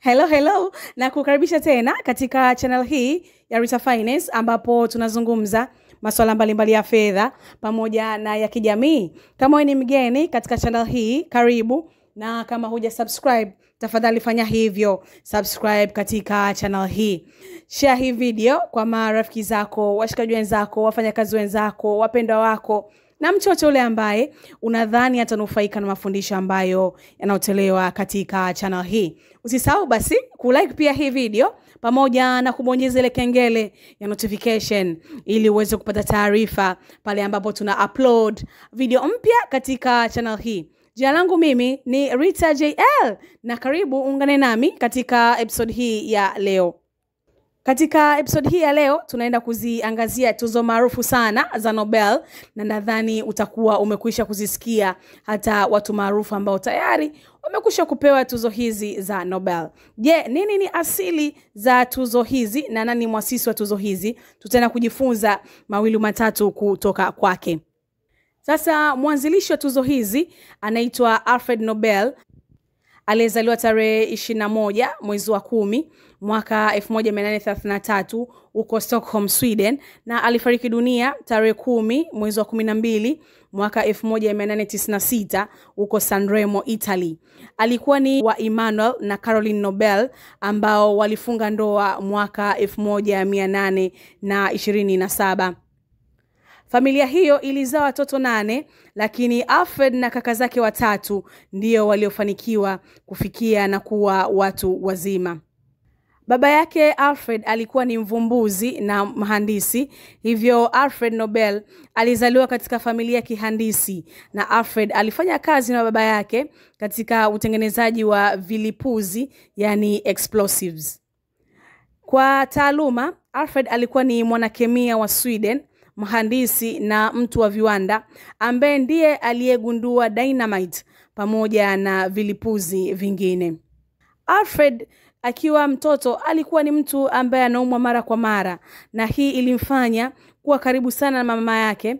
Hello, na kukaribisha tena katika channel hii ya Rita Finance ambapo tunazungumza masuala mbalimbali ya fedha pamoja na ya kijamii. Kama wewe ni mgeni katika channel hii, karibu, na kama huja subscribe, tafadhali fanya hivyo, subscribe katika channel hii. Share hii video kwa marafiki zako, washikaji wenzako, wafanyakazi wenzako, wapendwa wako, na mtu yule ambaye unadhani atanufaika na mafundisho ambayo yanayotolewa katika channel hii. Usisahau basi kulike pia hii video pamoja na kubonyeza ile kengele ya notification ili uweze kupata taarifa pale ambapo tuna upload video mpya katika channel hii. Jina langu mimi ni Rita JL na karibu ungane nami katika episode hii ya leo. Katika episode hii ya leo tunaenda kuziangazia tuzo maarufu sana za Nobel, na nadhani utakuwa umekwisha kuzisikia hata watu maarufu ambao tayari wamekwisha kupewa tuzo hizi za Nobel. Je, nini ni asili za tuzo hizi na nani mwasisi wa tuzo hizi? Tutaenda kujifunza mawili matatu kutoka kwake. Sasa mwanzilishi wa tuzo hizi anaitwa Alfred Nobel. Alizaliwa tarehe 21 mwezi wa 10 mwaka 1833 huko Stockholm, Sweden, na alifariki dunia tarehe 10 mwezi wa 12 mwaka 1896 huko Sanremo, Italy. Alikuwa ni wa Emmanuel na Caroline Nobel ambao walifunga ndoa mwaka 1827. Familia hiyo ilizaa watoto 8, lakini Alfred na kaka zake watatu ndio waliofanikiwa kufikia na kuwa watu wazima. Baba yake Alfred alikuwa ni mvumbuzi na mhandisi, hivyo Alfred Nobel alizaliwa katika familia ya kihandisi, na Alfred alifanya kazi na baba yake katika utengenezaji wa vilipuzi, yani explosives. Kwa taaluma, Alfred alikuwa ni mwanakemia wa Sweden, mhandisi na mtu wa viwanda ambaye ndiye aliyegundua dynamite pamoja na vilipuzi vingine. Alfred akiwa mtoto alikuwa ni mtu ambaye anaumwa mara kwa mara, na hii ilimfanya kuwa karibu sana na mama yake,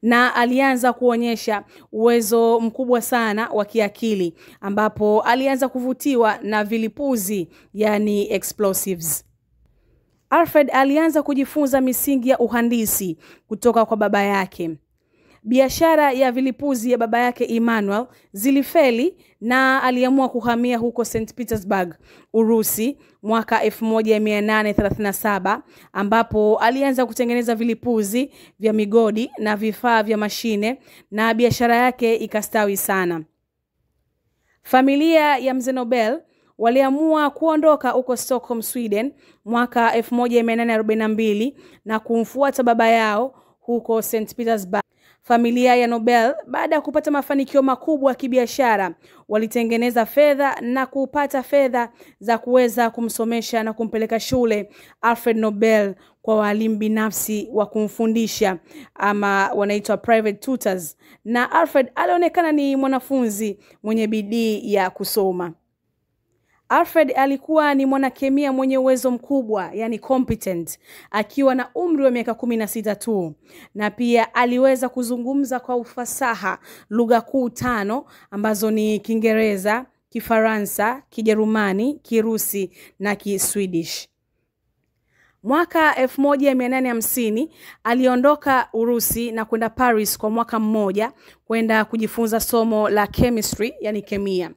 na alianza kuonyesha uwezo mkubwa sana wa kiakili ambapo alianza kuvutiwa na vilipuzi, yani explosives. Alfred alianza kujifunza misingi ya uhandisi kutoka kwa baba yake. Biashara ya vilipuzi ya baba yake Emmanuel zilifeli, na aliamua kuhamia huko St. Petersburg, Urusi mwaka 1837 ambapo alianza kutengeneza vilipuzi vya migodi na vifaa vya mashine, na biashara yake ikastawi sana. Familia ya mzee Nobel waliamua kuondoka huko Stockholm, Sweden mwaka 1842 na kumfuata baba yao huko St. Petersburg. Familia ya Nobel, baada ya kupata mafanikio makubwa ya kibiashara, walitengeneza fedha na kupata fedha za kuweza kumsomesha na kumpeleka shule Alfred Nobel kwa walimu binafsi wa kumfundisha, ama wanaitwa private tutors, na Alfred alionekana ni mwanafunzi mwenye bidii ya kusoma. Alfred alikuwa ni mwanakemia mwenye uwezo mkubwa, yani competent, akiwa na umri wa miaka 16 tu, na pia aliweza kuzungumza kwa ufasaha lugha kuu 5 ambazo ni Kiingereza, Kifaransa, Kijerumani, Kirusi na Kiswedish. Mwaka 1850 aliondoka Urusi na kwenda Paris kwa mwaka mmoja kwenda kujifunza somo la chemistry, yani kemia.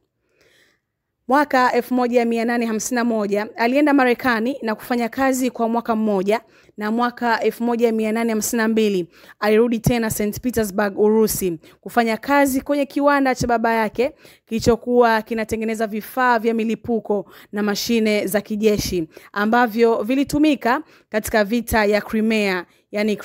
Mwaka 1851 alienda Marekani na kufanya kazi kwa mwaka mmoja, na mwaka 1852 alirudi tena St. Petersburg, Urusi, kufanya kazi kwenye kiwanda cha baba yake kilichokuwa kinatengeneza vifaa vya milipuko na mashine za kijeshi ambavyo vilitumika katika vita ya Crimea, yani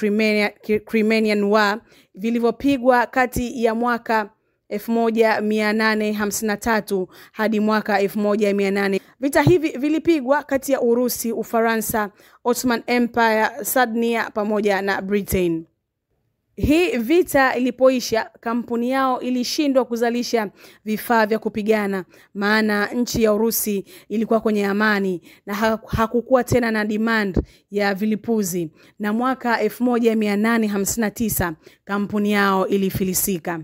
Crimean War, vilivyopigwa kati ya mwaka 1853 hadi mwaka 1800. Vita hivi vilipigwa kati ya Urusi, Ufaransa, Ottoman Empire, Sardinia pamoja na Britain. Hii vita ilipoisha, kampuni yao ilishindwa kuzalisha vifaa vya kupigana, maana nchi ya Urusi ilikuwa kwenye amani na hakukuwa tena na demand ya vilipuzi, na mwaka 1859 kampuni yao ilifilisika.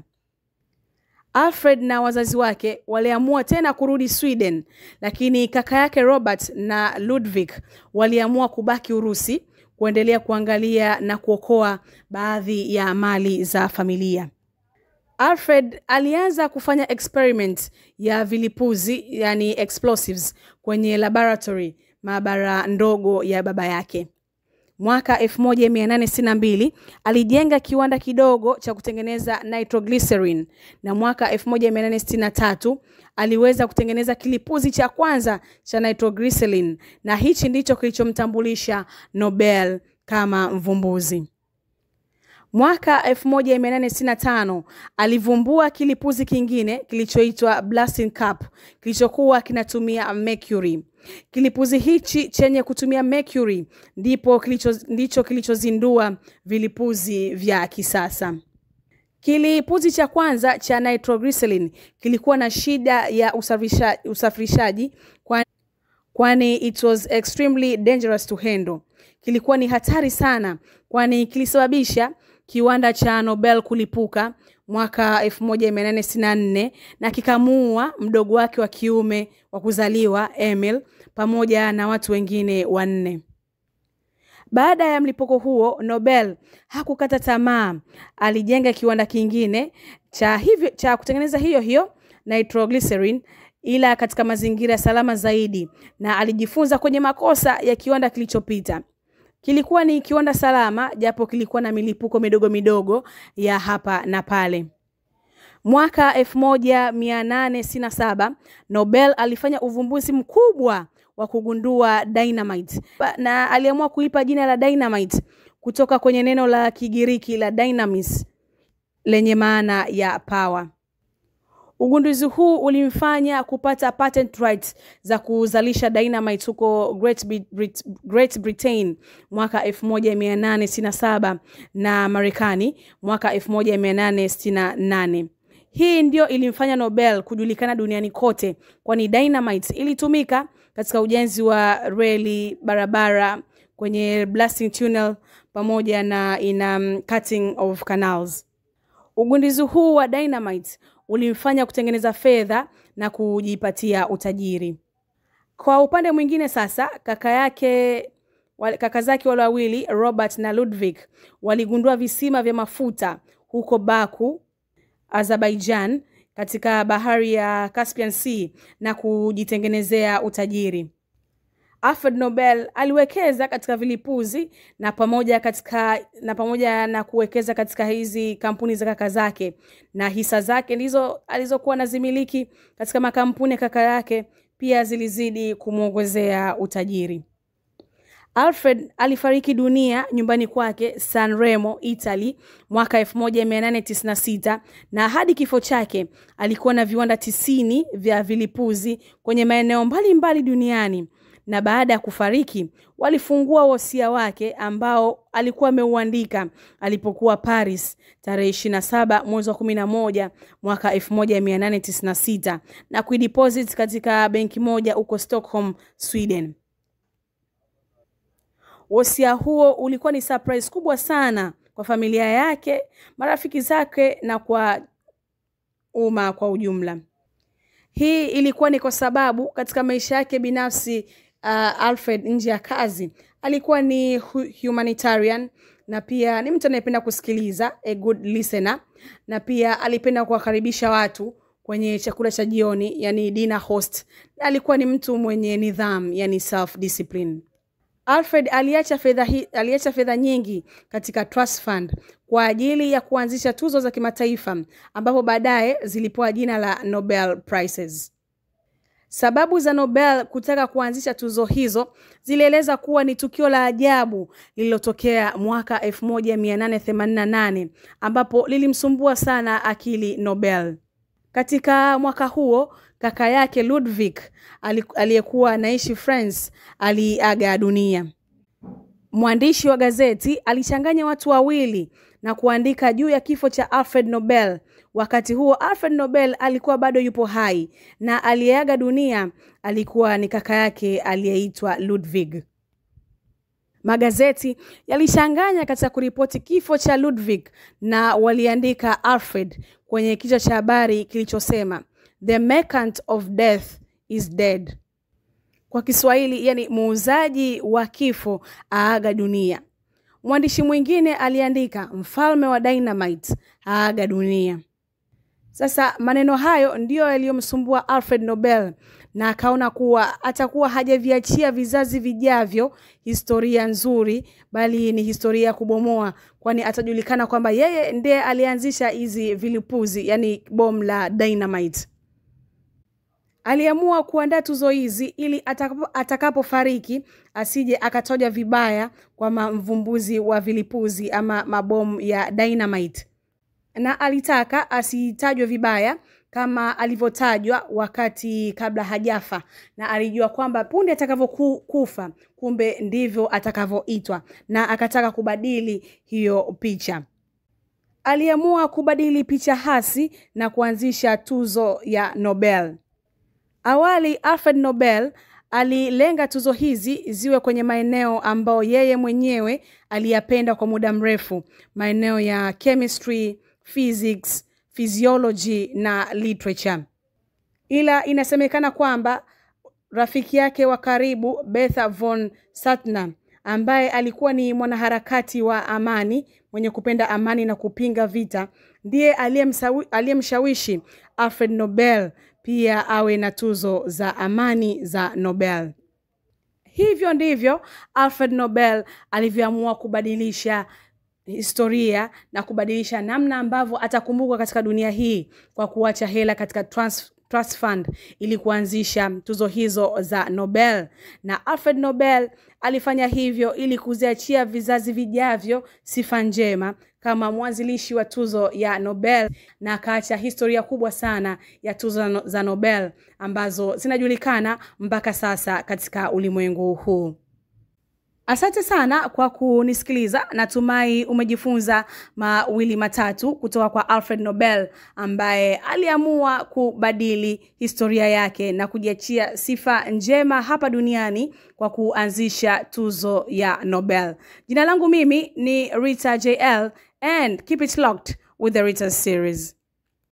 Alfred na wazazi wake waliamua tena kurudi Sweden, lakini kaka yake Robert na Ludwig waliamua kubaki Urusi kuendelea kuangalia na kuokoa baadhi ya mali za familia. Alfred alianza kufanya experiment ya vilipuzi, yani explosives, kwenye laboratory, maabara ndogo ya baba yake. Mwaka 1862 alijenga kiwanda kidogo cha kutengeneza nitroglycerin, na mwaka 1863 aliweza kutengeneza kilipuzi cha kwanza cha nitroglycerin, na hichi ndicho kilichomtambulisha Nobel kama mvumbuzi. Mwaka 1865 alivumbua kilipuzi kingine kilichoitwa blasting cap, kilichokuwa kinatumia mercury. Kilipuzi hichi chenye kutumia mercury ndicho kilichozindua vilipuzi vya kisasa. Kilipuzi cha kwanza cha nitroglycerin kilikuwa na shida ya usafirishaji kwani it was extremely dangerous to handle. Kilikuwa ni hatari sana kwani kilisababisha kiwanda cha Nobel kulipuka mwaka 1864 na kikamuua mdogo wake wa kiume wa kuzaliwa Emil pamoja na watu wengine 4. Baada ya mlipuko huo, Nobel hakukata tamaa. Alijenga kiwanda kingine cha kutengeneza hiyo nitroglycerin, ila katika mazingira salama zaidi, na alijifunza kwenye makosa ya kiwanda kilichopita. Kilikuwa ni kiwanda salama japo kilikuwa na milipuko midogo ya hapa na pale. Mwaka 1867 Nobel alifanya uvumbuzi mkubwa wa kugundua dynamite, na aliamua kuipa jina la dynamite kutoka kwenye neno la Kigiriki la dynamis lenye maana ya power. Ugunduzi huu ulimfanya kupata patent rights za kuzalisha dynamite huko Great Britain mwaka 1867 na Marekani mwaka 1868. Hii ndio ilimfanya Nobel kujulikana duniani kote, kwani dynamite ilitumika katika ujenzi wa reli, barabara, kwenye blasting tunnel pamoja na cutting of canals. Ugunduzi huu wa dynamite ulimfanya kutengeneza fedha na kujipatia utajiri. Kwa upande mwingine sasa, kaka zake wale wawili, Robert na Ludwig, waligundua visima vya mafuta huko Baku, Azerbaijan, katika bahari ya Caspian Sea na kujitengenezea utajiri. Alfred Nobel aliwekeza katika vilipuzi na pamoja na kuwekeza katika hizi kampuni za kaka zake, na hisa zake ndizo alizokuwa nazimiliki katika makampuni ya kaka yake pia zilizidi kumuongezea utajiri. Alfred alifariki dunia nyumbani kwake San Remo, Italy mwaka 1896, na hadi kifo chake alikuwa na viwanda 90 vya vilipuzi kwenye maeneo mbalimbali duniani. Na baada ya kufariki walifungua wosia wake ambao alikuwa ameuandika alipokuwa Paris tarehe 27 mwezi wa 11 mwaka 1896 na kuideposit katika benki moja huko Stockholm, Sweden. Wosia huo ulikuwa ni surprise kubwa sana kwa familia yake, marafiki zake na kwa umma kwa ujumla. Hii ilikuwa ni kwa sababu katika maisha yake binafsi Alfred nje ya kazi alikuwa ni humanitarian, na pia ni mtu anayependa kusikiliza, a good listener, na pia alipenda kuwakaribisha watu kwenye chakula cha jioni, yani dinner host. Alikuwa ni mtu mwenye nidhamu, yani self discipline. Alfred aliacha fedha nyingi katika trust fund kwa ajili ya kuanzisha tuzo za kimataifa ambapo baadaye zilipewa jina la Nobel Prizes. Sababu za Nobel kutaka kuanzisha tuzo hizo zilieleza kuwa ni tukio la ajabu lililotokea mwaka 1888 ambapo lilimsumbua sana akili Nobel. Katika mwaka huo kaka yake Ludwig aliyekuwa anaishi France aliaga dunia. Mwandishi wa gazeti alichanganya watu wawili na kuandika juu ya kifo cha Alfred Nobel. Wakati huo Alfred Nobel alikuwa bado yupo hai, na aliyeaga dunia alikuwa ni kaka yake aliyeitwa Ludwig. Magazeti yalishanganya katika kuripoti kifo cha Ludwig na waliandika Alfred kwenye kichwa cha habari kilichosema The Merchant of Death is dead. Kwa Kiswahili, yani muuzaji wa kifo aaga dunia. Mwandishi mwingine aliandika mfalme wa dynamite aaga dunia. Sasa maneno hayo ndiyo yaliyomsumbua Alfred Nobel, na akaona kuwa atakuwa hajaviachia vizazi vijavyo historia nzuri, bali ni historia kubomoa, kwani atajulikana kwamba yeye ndiye alianzisha hizi vilipuzi, yani bomu la dynamite. Aliamua kuandaa tuzo hizi ili atakapofariki asije akatoja vibaya kwa mvumbuzi wa vilipuzi ama mabomu ya dynamite. Na alitaka asitajwe vibaya kama alivyotajwa wakati kabla hajafa, na alijua kwamba punde atakavyokufa kumbe ndivyo atakavyoitwa, na akataka kubadili hiyo picha. Aliamua kubadili picha hasi na kuanzisha tuzo ya Nobel. Awali Alfred Nobel alilenga tuzo hizi ziwe kwenye maeneo ambao yeye mwenyewe aliyapenda kwa muda mrefu, maeneo ya chemistry, physics, physiology na literature. Ila inasemekana kwamba rafiki yake wa karibu Betha von Suttner, ambaye alikuwa ni mwanaharakati wa amani mwenye kupenda amani na kupinga vita, ndiye aliyemshawishi Alfred Nobel pia awe na tuzo za amani za Nobel. Hivyo ndivyo Alfred Nobel alivyoamua kubadilisha historia na kubadilisha namna ambavyo atakumbukwa katika dunia hii, kwa kuacha hela katika trust fund ili kuanzisha tuzo hizo za Nobel. Na Alfred Nobel alifanya hivyo ili kuziachia vizazi vijavyo sifa njema kama mwanzilishi wa tuzo ya Nobel, na akaacha historia kubwa sana ya tuzo za Nobel ambazo zinajulikana mpaka sasa katika ulimwengu huu. Asante sana kwa kunisikiliza. Natumai umejifunza mawili matatu kutoka kwa Alfred Nobel, ambaye aliamua kubadili historia yake na kujiachia sifa njema hapa duniani kwa kuanzisha tuzo ya Nobel. Jina langu mimi ni Rita JL, and keep it locked with the Rita series.